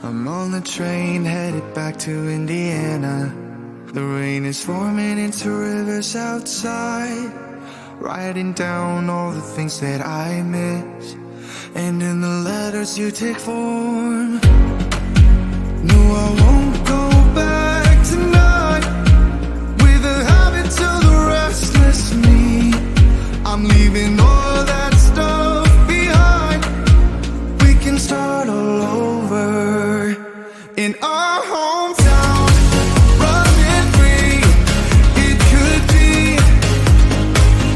I'm on the train headed back to Indiana. The rain is forming into rivers outside, writing down all the things that I miss, and in the letters you take form. No, I won't go back tonight with the habits of the restless me. I'm leaving all that stuff behind. We can start all over in our hometown, running free. It could be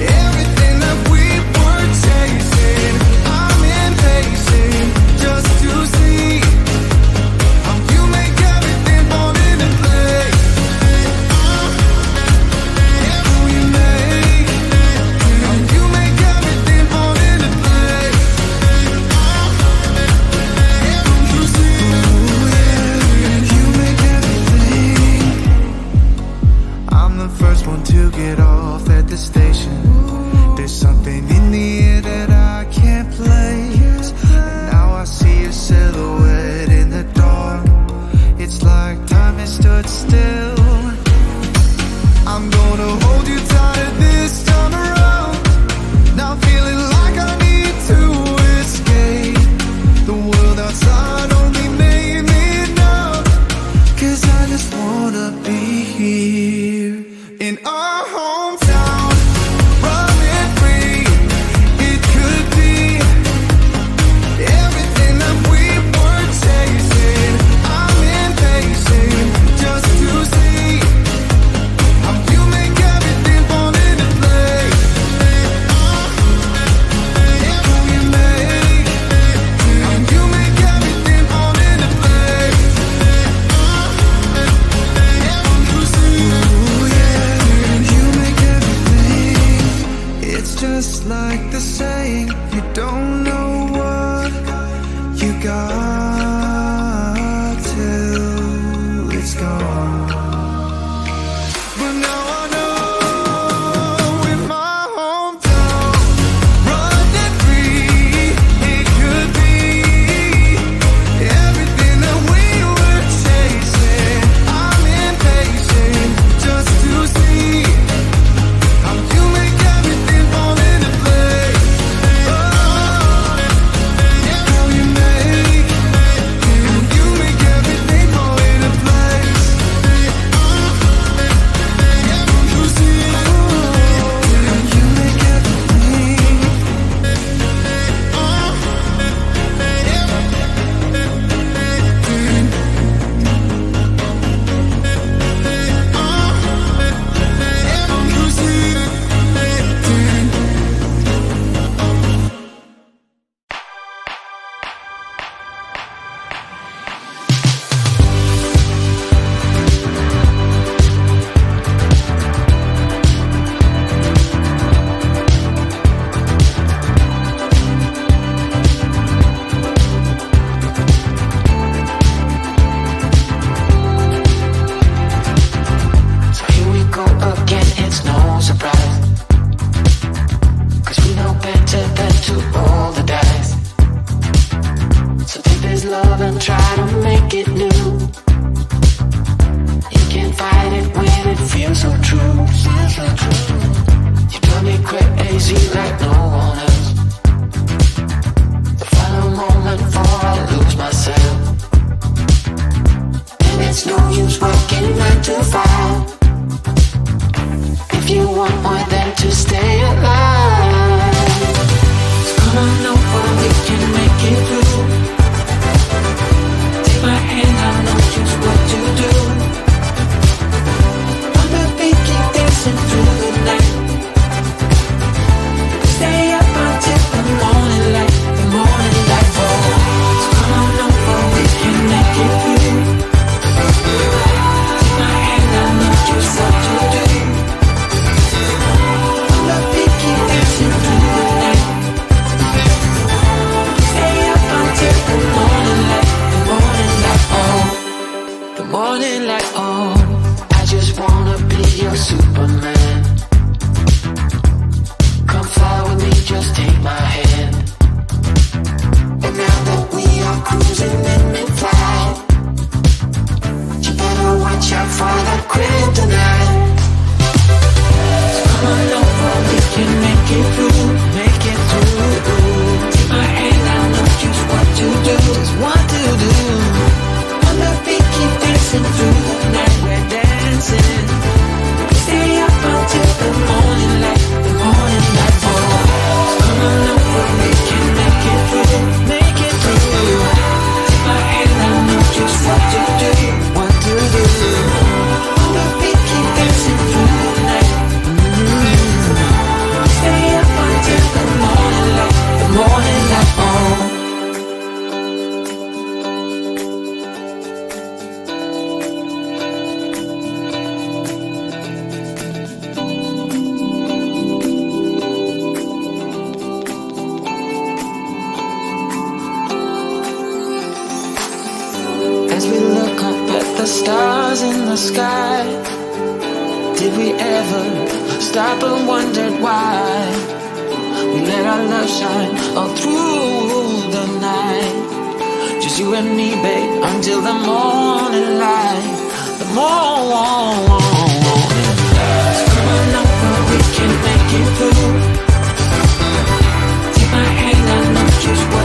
everything that we were chasing. I'm impatient just to see how you make everything fall into place. How you make everything fall into place. You see, you make everything. I'm the first one to get off at the station. There's something in the air that I can't place, and now I see a silhouette in the dark. It's like time has stood still. I'm gonna hold you tighter this time around. Now feeling like I need to escape. The world outside only made me numb, 'cause I just wanna be here in our hometown, running free. It could be everything that we were chasing. I'm impatient just to see how you make everything fall into place. How you make everything fall into place. You see, you make everything. It's just like the saying, you don't know what you got till it's gone. But now I know in my hometown, running free, it could be everything that we were chasing. I'm impatient just to see how you make everything fall into place. How you make everything fall into place. You see, you make everything. You see. So here we go again, it's no surprise, 'cause we know better than to roll the dice. So take this love and try to make it new. You can't fight it when it feels so true. You drive me crazy like no one else. The final moment before I lose myself. And it's no use working 9 to 5 if you want more than to stay alive. So come on over, we can make it through. Take my hand, I know just what to do. I'm the beat, keep dancing through the night. Stay up until the morning light, the morning light falls. So come on over, we can make it through. Take my hand, I know just what to do. I'm the beat, keep dancing through the night. Stay up as we look up at the stars in the sky. Did we ever stop and wondered why we let our love shine all through the night? Just you and me, babe, until the morning light. The morning light. So come on up, we can make it through. Take my hand, I know just what